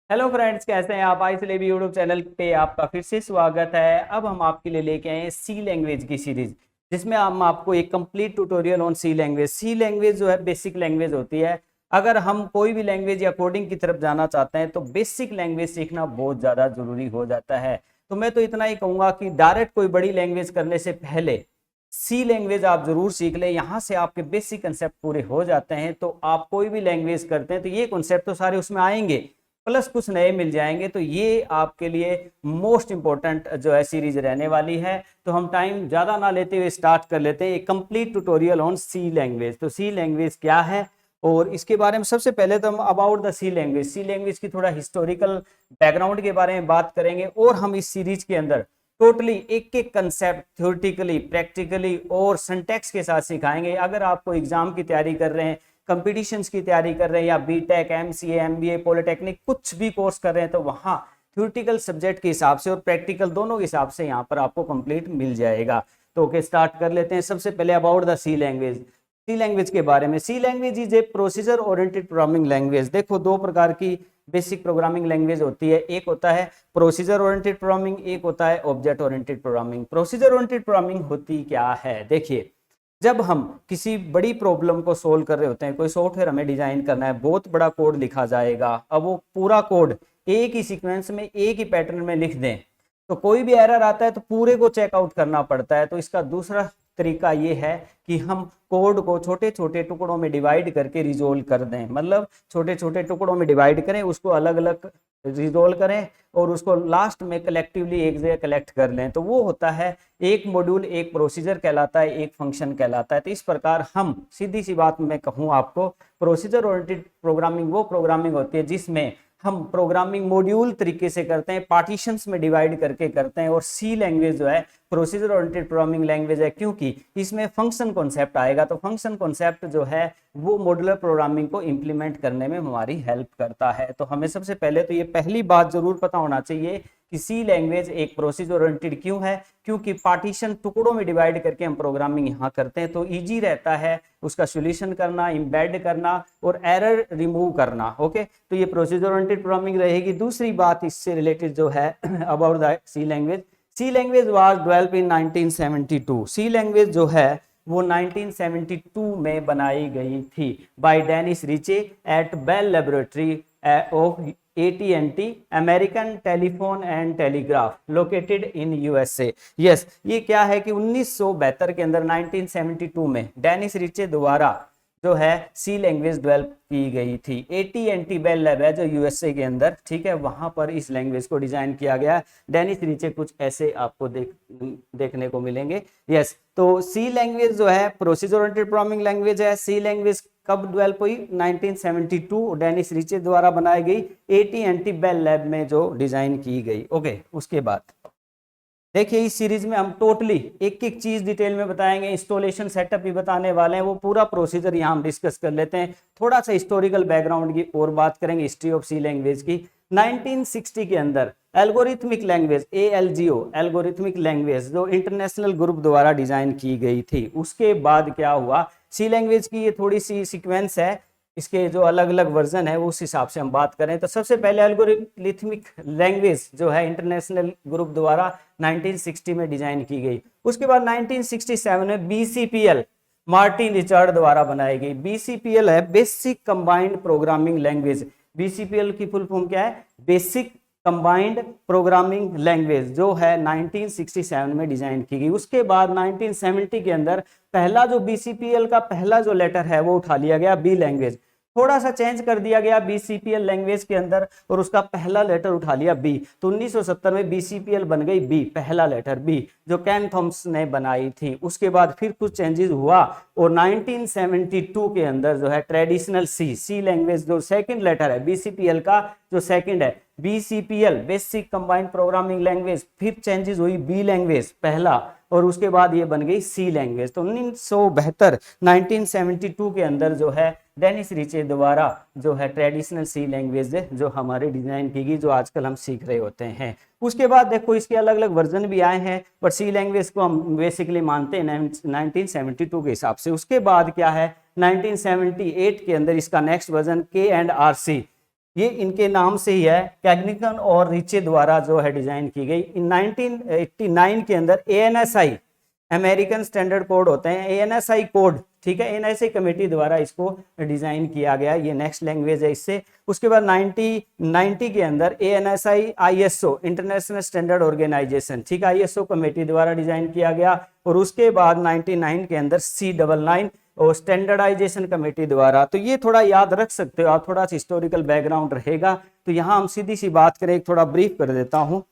Hello friends, कैसे हैं आप। आई सिलेबी यूट्यूब चैनल पे आपका फिर से स्वागत है। अब हम आपके लिए लेके आए हैं सी लैंग्वेज की सीरीज, जिसमें हम आपको एक complete tutorial on C language. C language जो है बेसिक लैंग्वेज होती है। अगर हम कोई भी लैंग्वेज या कोडिंग की तरफ जाना चाहते हैं तो बेसिक लैंग्वेज सीखना बहुत ज़्यादा जरूरी हो जाता है। तो मैं तो इतना ही कहूँगा कि डायरेक्ट कोई बड़ी लैंग्वेज करने से पहले सी लैंग्वेज आप जरूर सीख लें। यहाँ से आपके बेसिक कंसेप्ट पूरे हो जाते हैं। तो आप कोई भी लैंग्वेज करते हैं तो ये कंसेप्ट तो सारे उसमें आएंगे, प्लस कुछ नए मिल जाएंगे। तो ये आपके लिए मोस्ट इंपॉर्टेंट जो है सीरीज रहने वाली है। तो हम टाइम ज़्यादा ना लेते हुए स्टार्ट कर लेते हैं एक complete tutorial on C language. तो सी लैंग्वेज क्या है और इसके बारे में सबसे पहले तो हम अबाउट द सी लैंग्वेज की थोड़ा हिस्टोरिकल बैकग्राउंड के बारे में बात करेंगे। और हम इस सीरीज के अंदर टोटली एक एक कंसेप्ट थ्योरेटिकली, प्रैक्टिकली और सिंटैक्स के साथ सिखाएंगे। अगर आपको एग्जाम की तैयारी कर रहे हैं, कंपटीशंस की तैयारी कर रहे हैं, या बीटेक, एमसीए, एमबीए, पॉलिटेक्निक कुछ भी कोर्स कर रहे हैं, तो वहाँ थ्योरेटिकल सब्जेक्ट के हिसाब से और प्रैक्टिकल दोनों के हिसाब से यहाँ पर आपको कंप्लीट मिल जाएगा। तो ओके, स्टार्ट कर लेते हैं। सबसे पहले about the C language. C language के बारे में, C language is a procedure oriented programming language. देखो, दो प्रकार की बेसिक प्रोग्रामिंग लैंग्वेज होती है। एक होता है प्रोसीजर ओरिएंटेड प्रोग्रामिंग, एक होता है object oriented programming. Procedure oriented programming होती क्या है, देखिए, जब हम किसी बड़ी प्रॉब्लम को सोल्व कर रहे होते हैं, कोई सॉफ्टवेयर हमें डिजाइन करना है, बहुत बड़ा कोड लिखा जाएगा। अब वो पूरा कोड एक ही सीक्वेंस में, एक ही पैटर्न में लिख दें तो कोई भी एरर आता है तो पूरे को चेकआउट करना पड़ता है। तो इसका दूसरा तरीका ये है कि हम कोड को छोटे छोटे टुकड़ों में डिवाइड करके रिजोल्व कर दें। मतलब छोटे छोटे टुकड़ों में डिवाइड करें, उसको अलग अलग रिजोल्व करें और उसको लास्ट में कलेक्टिवली एक जगह कलेक्ट कर लें। तो वो होता है एक मॉड्यूल, एक प्रोसीजर कहलाता है, एक फंक्शन कहलाता है। तो इस प्रकार हम, सीधी सी बात मैं कहूँ आपको, प्रोसीजर ओरिएंटेड प्रोग्रामिंग वो प्रोग्रामिंग होती है जिसमें हम प्रोग्रामिंग मॉड्यूल तरीके से करते हैं, पार्टीशंस में डिवाइड करके करते हैं। और सी लैंग्वेज जो है प्रोसीजर ओरिएंटेड प्रोग्रामिंग लैंग्वेज है, क्योंकि इसमें फंक्शन कॉन्सेप्ट आएगा। तो फंक्शन कॉन्सेप्ट जो है वो मॉड्यूलर प्रोग्रामिंग को इंप्लीमेंट करने में हमारी हेल्प करता है। तो हमें सबसे पहले तो ये पहली बात जरूर पता होना चाहिए कि सी लैंग्वेज एक प्रोसीजर ओरिएंटेड क्यों है, क्योंकि पार्टीशन टुकड़ों में डिवाइड करके हम प्रोग्रामिंग यहाँ करते हैं। तो इजी रहता है उसका सॉल्यूशन करना, एम्बेड करना और एरर रिमूव करना। ओके, तो ये प्रोसीजर ओरिएंटेड प्रोग्रामिंग रहेगी। दूसरी बात इससे रिलेटेड जो है about the C language, C language was developed in 1972। C language जो है वो 1972 में बनाई गई थी by Dennis Ritchie at Bell laboratory of AT&T, American telephone and telegraph, located in USA. Yes, ये क्या है कि 1972 के अंदर 1972 में डेनिस रिचे द्वारा जो है सी लैंग्वेज डेवलप की गई थी। AT&T बेल लैब है जो यूएसए के अंदर, ठीक है, वहां पर इस लैंग्वेज को डिजाइन किया गया। डेनिस रिचे कुछ ऐसे आपको देखने को मिलेंगे। यस, तो सी लैंग्वेज जो है प्रोसीजर ओरिएंटेड प्रोग्रामिंग लैंग्वेज है। सी लैंग्वेज कब डेवलप हुई? 1972 डेनिस रिचे द्वारा बनाई गई, AT&T बेल लैब में जो डिजाइन की गई। ओके, उसके बाद देखिए इस सीरीज में हम टोटली एक एक चीज डिटेल में बताएंगे, इंस्टॉलेशन सेटअप भी बताने वाले हैं, वो पूरा प्रोसीजर यहाँ हम डिस्कस कर लेते हैं। थोड़ा सा हिस्टोरिकल बैकग्राउंड की और बात करेंगे, हिस्ट्री ऑफ सी लैंग्वेज की। 1960 के अंदर algorithmic language, ALGO, algorithmic language जो इंटरनेशनल ग्रुप द्वारा डिजाइन की गई थी। उसके बाद क्या हुआ, सी लैंग्वेज की ये थोड़ी सी सीक्वेंस है, इसके जो अलग अलग वर्जन है उस हिसाब से हम बात करें तो सबसे पहले एल्गोरिथमिक लैंग्वेज जो है इंटरनेशनल ग्रुप द्वारा 1960 में डिजाइन की गई। उसके बाद 1967 में BCPL मार्टिन रिचर्ड द्वारा बनाई गई। BCPL है basic combined programming language. BCPL की फुल फॉर्म क्या है? बेसिक कंबाइंड प्रोग्रामिंग लैंग्वेज, जो है 1967 में डिजाइन की गई। उसके बाद 1970 के अंदर पहला जो BCPL का पहला जो लेटर है वो उठा लिया गया, बी लैंग्वेज। थोड़ा सा चेंज कर दिया गया BCPL लैंग्वेज के अंदर और उसका पहला लेटर उठा लिया बी। तो 1970 में BCPL बन गई बी, पहला लेटर बी, जो कैन थॉम्स ने बनाई थी। उसके बाद फिर कुछ चेंजेस हुआ और 1972 के अंदर जो है ट्रेडिशनल सी लैंग्वेज जो सेकंड लेटर है BCPL का, जो सेकंड है BCPL basic combined programming language, फिर चेंजेस हुई बी लैंग्वेज पहला और उसके बाद ये बन गई सी लैंग्वेज। तो 1972 के अंदर जो है डेनिस रिचे द्वारा जो है ट्रेडिशनल सी लैंग्वेज जो हमारे डिजाइन की गई, जो आजकल हम सीख रहे होते हैं। उसके बाद देखो इसके अलग अलग वर्जन भी आए हैं, पर सी लैंग्वेज को हम बेसिकली मानते हैं 1972 के हिसाब से। उसके बाद क्या है, 1978 के अंदर इसका नेक्स्ट वर्जन KNRC, ये इनके नाम से ही है, कैग्निकन और रिचे द्वारा जो है डिजाइन की गई। इन 1989 के अंदर ANSI, अमेरिकन स्टैंडर्ड कोड होते हैं, ANSI कोड, ठीक है, ANSI कमेटी द्वारा इसको डिजाइन किया गया। ये नेक्स्ट लैंग्वेज है इससे। उसके बाद 1990 के अंदर ANSI ISO, international standard organisation, ठीक है, ISO कमेटी द्वारा डिजाइन किया गया। और उसके बाद 99 के अंदर C99 और स्टैंडर्डाइजेशन कमेटी द्वारा। तो ये थोड़ा याद रख सकते हो आप, थोड़ा सा हिस्टोरिकल बैकग्राउंड रहेगा। तो यहाँ हम सीधी सी बात करें, थोड़ा ब्रीफ कर देता हूँ।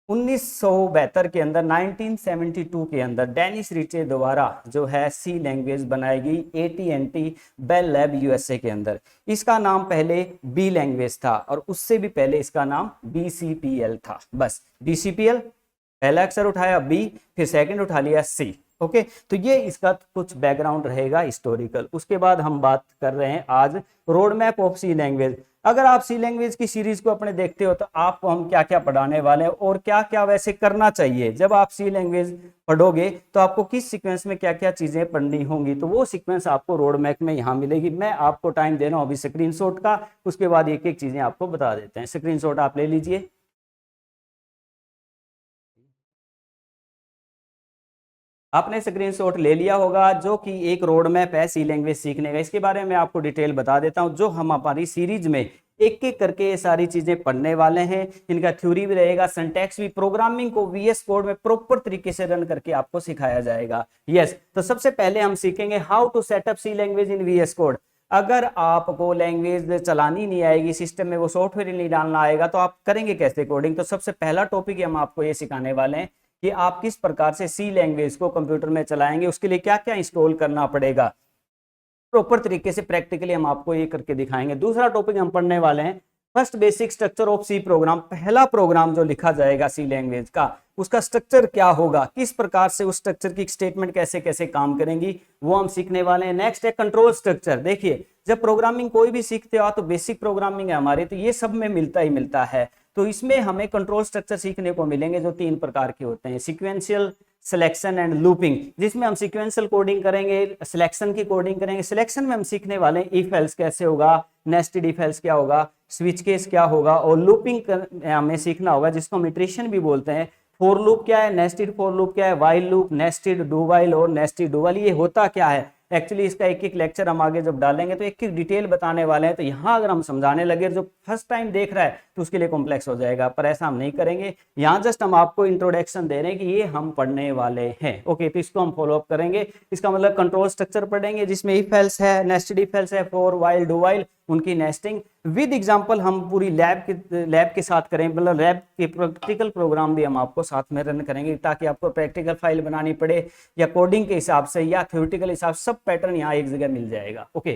1972 के अंदर 1972 के अंदर डेनिस रिचे द्वारा जो है सी लैंग्वेज बनाई गई AT&T बेल लैब USA के अंदर। इसका नाम पहले बी लैंग्वेज था और उससे भी पहले इसका नाम BCPL था। बस BCPL, पहला अक्षर उठाया B, फिर सेकंड उठा लिया C। ओके, तो ये इसका कुछ बैकग्राउंड रहेगा हिस्टोरिकल। उसके बाद हम बात कर रहे हैं आज road map of C language. अगर आप सी लैंग्वेज की सीरीज को अपने देखते हो तो आपको हम क्या क्या पढ़ाने वाले हैं और क्या क्या वैसे करना चाहिए। जब आप सी लैंग्वेज पढ़ोगे तो आपको किस सीक्वेंस में क्या क्या चीजें पढ़नी होंगी, तो वो सीक्वेंस आपको रोड मैप में यहाँ मिलेगी। मैं आपको टाइम दे रहा हूँ अभी स्क्रीनशॉट का, उसके बाद एक एक चीजें आपको बता देते हैं। स्क्रीनशॉट आप ले लीजिए। आपने स्क्रीनशॉट ले लिया होगा, जो कि एक रोड मैप है सी लैंग्वेज सीखने का। इसके बारे में आपको डिटेल बता देता हूं। जो हम हमारी सीरीज में एक एक करके ये सारी चीजें पढ़ने वाले हैं, इनका थ्योरी भी रहेगा, सिंटैक्स भी, प्रोग्रामिंग को VS कोड में प्रॉपर तरीके से रन करके आपको सिखाया जाएगा। यस, तो सबसे पहले हम सीखेंगे how to setup C language in VS code. अगर आपको लैंग्वेज चलानी नहीं आएगी, सिस्टम में वो सॉफ्टवेयर नहीं डालना आएगा, तो आप करेंगे कैसे कोडिंग। तो सबसे पहला टॉपिक हम आपको ये सिखाने वाले हैं कि आप किस प्रकार से सी लैंग्वेज को कंप्यूटर में चलाएंगे, उसके लिए क्या क्या इंस्टॉल करना पड़ेगा, प्रॉपर तरीके से प्रैक्टिकली हम आपको ये करके दिखाएंगे। दूसरा टॉपिक हम पढ़ने वाले हैं first basic structure of C program. पहला प्रोग्राम जो लिखा जाएगा सी लैंग्वेज का, उसका स्ट्रक्चर क्या होगा, किस प्रकार से उस स्ट्रक्चर की स्टेटमेंट कैसे कैसे काम करेंगी, वो हम सीखने वाले हैं। नेक्स्ट है कंट्रोल स्ट्रक्चर। देखिए, जब प्रोग्रामिंग कोई भी सीखते हो तो बेसिक प्रोग्रामिंग है हमारी, तो ये सब में मिलता ही मिलता है। तो इसमें हमें कंट्रोल स्ट्रक्चर सीखने को मिलेंगे जो 3 प्रकार के होते हैं, सिक्वेंशियल, सिलेक्शन एंड लूपिंग, जिसमें हम सिक्वेंशियल कोडिंग करेंगे, सिलेक्शन की कोडिंग करेंगे। सिलेक्शन में हम सीखने वाले हैं इफ एल्स कैसे होगा, नेस्टेड इफ एल्स क्या होगा, स्विच केस क्या होगा, और लूपिंग हमें सीखना होगा जिसको हम इटरेशन भी बोलते हैं। फॉर लूप क्या है, नेस्टेड फॉर लूप क्या है, while loop, nested do while और नेस्टेड डू वाइल, ये होता क्या है। एक्चुअली इसका एक एक लेक्चर हम आगे जब डालेंगे तो एक एक डिटेल बताने वाले हैं। तो यहाँ अगर हम समझाने लगे, जो फर्स्ट टाइम देख रहा है तो उसके लिए कॉम्प्लेक्स हो जाएगा, पर ऐसा हम नहीं करेंगे। यहाँ जस्ट हम आपको इंट्रोडक्शन दे रहे हैं कि ये हम पढ़ने वाले हैं। ओके, तो इसको हम फॉलो अप करेंगे। इसका मतलब कंट्रोल स्ट्रक्चर पढ़ेंगे जिसमें इफ एल्स है, नेस्टेड इफ एल्स है, फॉर वाइल डू वाइल, उनकी नेस्टिंग विद एग्जांपल हम पूरी लैब के साथ करेंगे, मतलब लैब के प्रैक्टिकल प्रोग्राम भी हम आपको साथ में रन करेंगे, ताकि आपको प्रैक्टिकल फाइल बनानी पड़े या कोडिंग के हिसाब से या थ्योरेटिकल हिसाब से, सब पैटर्न यहाँ एक जगह मिल जाएगा। ओके,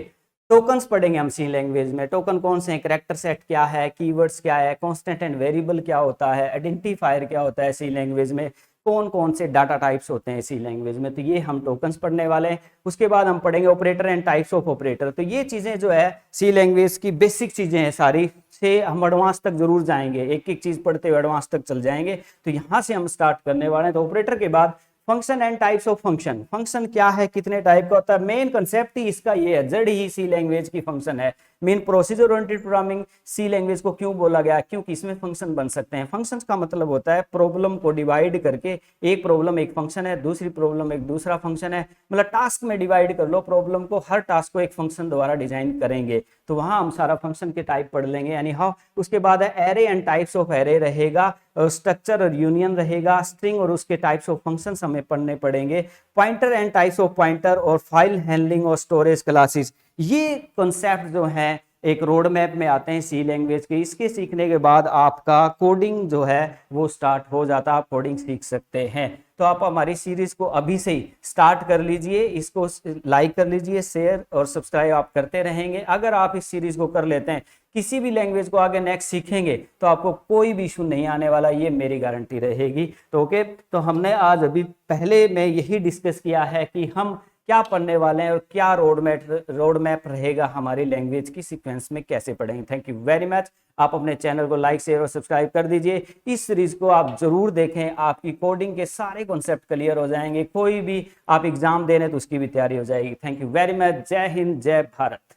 टोकन्स पढ़ेंगे हम सी लैंग्वेज में। टोकन कौन से हैं, कैरेक्टर सेट क्या है, कीवर्ड्स क्या है, कांस्टेंट एंड वेरिएबल क्या होता है, आइडेंटिफायर क्या होता है सी लैंग्वेज में, कौन कौन से डाटा टाइप्स होते हैं सी लैंग्वेज में। तो ये हम टोकन्स पढ़ने वाले हैं। उसके बाद हम पढ़ेंगे operator and types of operator. तो ये चीजें जो है सी लैंग्वेज की बेसिक चीजें हैं सारी, से हम एडवांस तक जरूर जाएंगे, एक एक चीज पढ़ते हुए एडवांस तक चल जाएंगे। तो यहाँ से हम स्टार्ट करने वाले हैं। तो ऑपरेटर के बाद function and types of function. Function क्या है, कितने टाइप का होता है, मेन कंसेप्ट ही इसका ये है, जड़ ही सी लैंग्वेज की फंक्शन है। Main procedure oriented programming C language को क्यों बोला गया, क्योंकि इसमें फंक्शन बन सकते हैं। फंक्शंस का मतलब होता है प्रॉब्लम को डिवाइड करके, एक प्रॉब्लम एक फंक्शन है, दूसरी प्रॉब्लम एक दूसरा फंक्शन है, मतलब टास्क में डिवाइड कर लो प्रॉब्लम को, हर टास्क को एक फंक्शन द्वारा डिजाइन करेंगे। तो वहां हम सारा फंक्शन के टाइप पढ़ लेंगे, यानी हाउ। उसके बाद है array and types of array रहेगा, स्ट्रक्चर और यूनियन रहेगा, स्ट्रिंग और उसके टाइप्स ऑफ फंक्शंस हमें पढ़ने पड़ेंगे, pointer and types of pointer, और फाइल हैंडलिंग और स्टोरेज क्लासेस। ये कॉन्सेप्ट जो है एक रोड मैप में आते हैं सी लैंग्वेज के। इसके सीखने के बाद आपका कोडिंग जो है वो स्टार्ट हो जाता है, आप कोडिंग सीख सकते हैं। तो आप हमारी सीरीज को अभी से ही स्टार्ट कर लीजिए, इसको लाइक कर लीजिए, शेयर और सब्सक्राइब आप करते रहेंगे। अगर आप इस सीरीज को कर लेते हैं, किसी भी लैंग्वेज को आगे नेक्स्ट सीखेंगे तो आपको कोई भी इशू नहीं आने वाला, ये मेरी गारंटी रहेगी। तो ओके, तो हमने आज अभी पहले में यही डिस्कस किया है कि हम क्या पढ़ने वाले हैं और क्या रोड मैप रहेगा हमारी लैंग्वेज की सीक्वेंस में कैसे पढ़ेंगे। Thank you very much. आप अपने चैनल को लाइक शेयर और सब्सक्राइब कर दीजिए। इस सीरीज को आप जरूर देखें, आपकी कोडिंग के सारे कॉन्सेप्ट क्लियर हो जाएंगे, कोई भी आप एग्जाम दे रहे हैं तो उसकी भी तैयारी हो जाएगी। Thank you very much. जय हिंद, जय भारत।